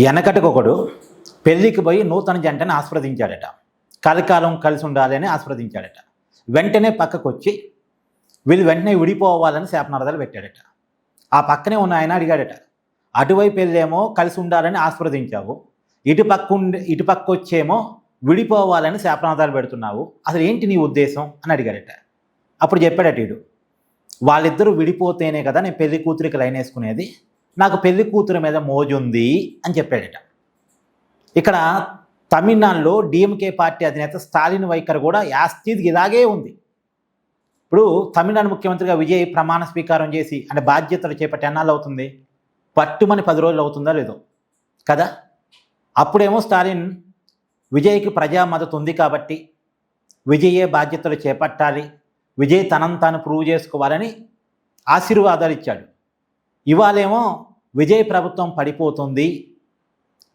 వెనకటికొకడు పెళ్ళికి పోయి నూతన జంటని ఆస్వాదించాడట. కలకాలం కలిసి ఉండాలి అని ఆస్వాదించాడట. వెంటనే పక్కకు వచ్చి వీళ్ళు వెంటనే విడిపోవాలని శాపనార్థాలు పెట్టాడట. ఆ పక్కనే ఉన్న ఆయన అడిగాడట, అటువైపు వెళ్ళేమో కలిసి ఉండాలని ఆస్వాదించావు, ఇటు పక్క వచ్చేమో విడిపోవాలని శాపనార్థాలు పెడుతున్నావు, అసలు ఏంటి నీ ఉద్దేశం అని అడిగాడట. అప్పుడు చెప్పాడట వీడు, వాళ్ళిద్దరూ విడిపోతేనే కదా నేను పెళ్లి కూతురికి లైన్ వేసుకునేది, నాకు పెళ్లి కూతురు మీద మోజుంది అని చెప్పాడట. ఇక్కడ తమిళనాడులో డిఎంకే పార్టీ అధినేత స్టాలిన్ వైఖరి కూడా యాస్థితికి ఇలాగే ఉంది. ఇప్పుడు తమిళనాడు ముఖ్యమంత్రిగా విజయ్ ప్రమాణ స్వీకారం చేసి అంటే బాధ్యతలు చేపట్టి ఎన్నాళ్ళు అవుతుంది? పట్టుమని 10 రోజులు అవుతుందా లేదో కదా. అప్పుడేమో స్టాలిన్ విజయ్కి ప్రజా మద్దతు ఉంది కాబట్టి విజయే బాధ్యతలు చేపట్టాలి, విజయ్ తనను తాను ప్రూవ్ చేసుకోవాలని ఆశీర్వాదాలు ఇచ్చాడు. ఇవాళేమో విజయ్ ప్రభుత్వం పడిపోతుంది,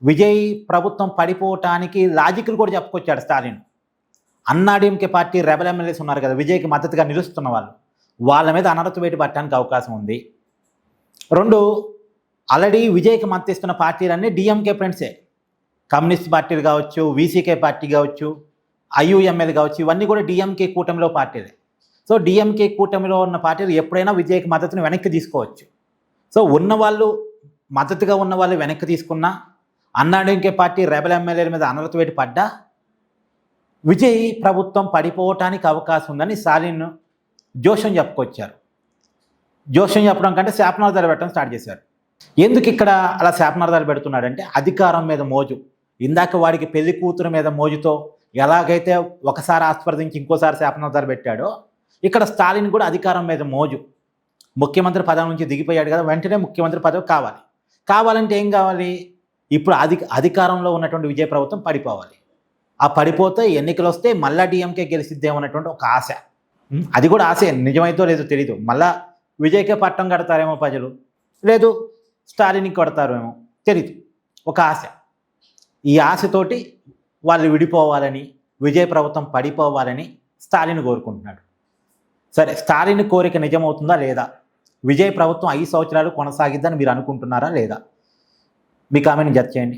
విజయ్ ప్రభుత్వం పడిపోవటానికి లాజిక్లు కూడా చెప్పుకొచ్చాడు Stalin. AIADMK party rebel MLAs ఉన్నారు కదా, విజయ్కి మద్దతుగా నిలుస్తున్న వాళ్ళ మీద అనర్హత వేటు పట్టడానికి అవకాశం ఉంది. 2, ఆల్రెడీ విజయ్కి మద్దతు ఇస్తున్న పార్టీలన్నీ డిఎంకే ఫ్రెండ్సే. కమ్యూనిస్ట్ పార్టీలు కావచ్చు, వీసీకే పార్టీ కావచ్చు, ఐయుఎంఎల్ కావచ్చు, ఇవన్నీ కూడా డిఎంకే కూటమిలో పార్టీలే. సో డిఎంకే కూటమిలో ఉన్న పార్టీలు ఎప్పుడైనా విజయ్కి మద్దతును వెనక్కి తీసుకోవచ్చు. సో ఉన్నవాళ్ళు మద్దతుగా ఉన్న వాళ్ళు వెనక్కి తీసుకున్నా, అన్నాడీఎంకే పార్టీ రెబల్ ఎమ్మెల్యేల మీద అనర్హత వేటు పడ్డా విజయ్ ప్రభుత్వం పడిపోవటానికి అవకాశం ఉందని స్టాలిన్ జోష్యం చెప్పుకొచ్చారు. జోష్యం చెప్పడం కంటే శాపనార్థాలు పెట్టడం స్టార్ట్ చేశారు. ఎందుకు ఇక్కడ అలా శాపనార్థాలు పెడుతున్నాడంటే అధికారం మీద మోజు. ఇందాక వాడికి పెళ్లి కూతురు మీద మోజుతో ఎలాగైతే ఒకసారి ఆస్వాదించి ఇంకోసారి శాపనార్థాలు పెట్టాడో, ఇక్కడ స్టాలిన్ కూడా అధికారం మీద మోజు. ముఖ్యమంత్రి పదవి నుంచి దిగిపోయాడు కదా, వెంటనే ముఖ్యమంత్రి పదవి కావాలంటే ఏం కావాలి? ఇప్పుడు అధికారంలో ఉన్నటువంటి విజయ ప్రభుత్వం పడిపోవాలి. ఆ పడిపోతే ఎన్నికలు వస్తే మళ్ళా డిఎంకే గెలిచిద్దేమన్నటువంటి ఒక ఆశ. అది కూడా ఆశే, నిజమైతో లేదో తెలీదు. మళ్ళా విజయ్కే పట్టం కడతారేమో ప్రజలు, లేదు స్టాలిన్కి కొడతారేమో తెలీదు, ఒక ఆశ. ఈ ఆశతోటి వాళ్ళు విడిపోవాలని, విజయ్ ప్రభుత్వం పడిపోవాలని స్టాలిన్ కోరుకుంటున్నాడు. సరే, స్టాలిన్ కోరిక నిజమవుతుందా లేదా? విజయ్ ప్రభుత్వం 5 సంవత్సరాలు కొనసాగిద్దని మీరు అనుకుంటున్నారా లేదా? మీ కామెంట్ని జడ్జ్ చేయండి.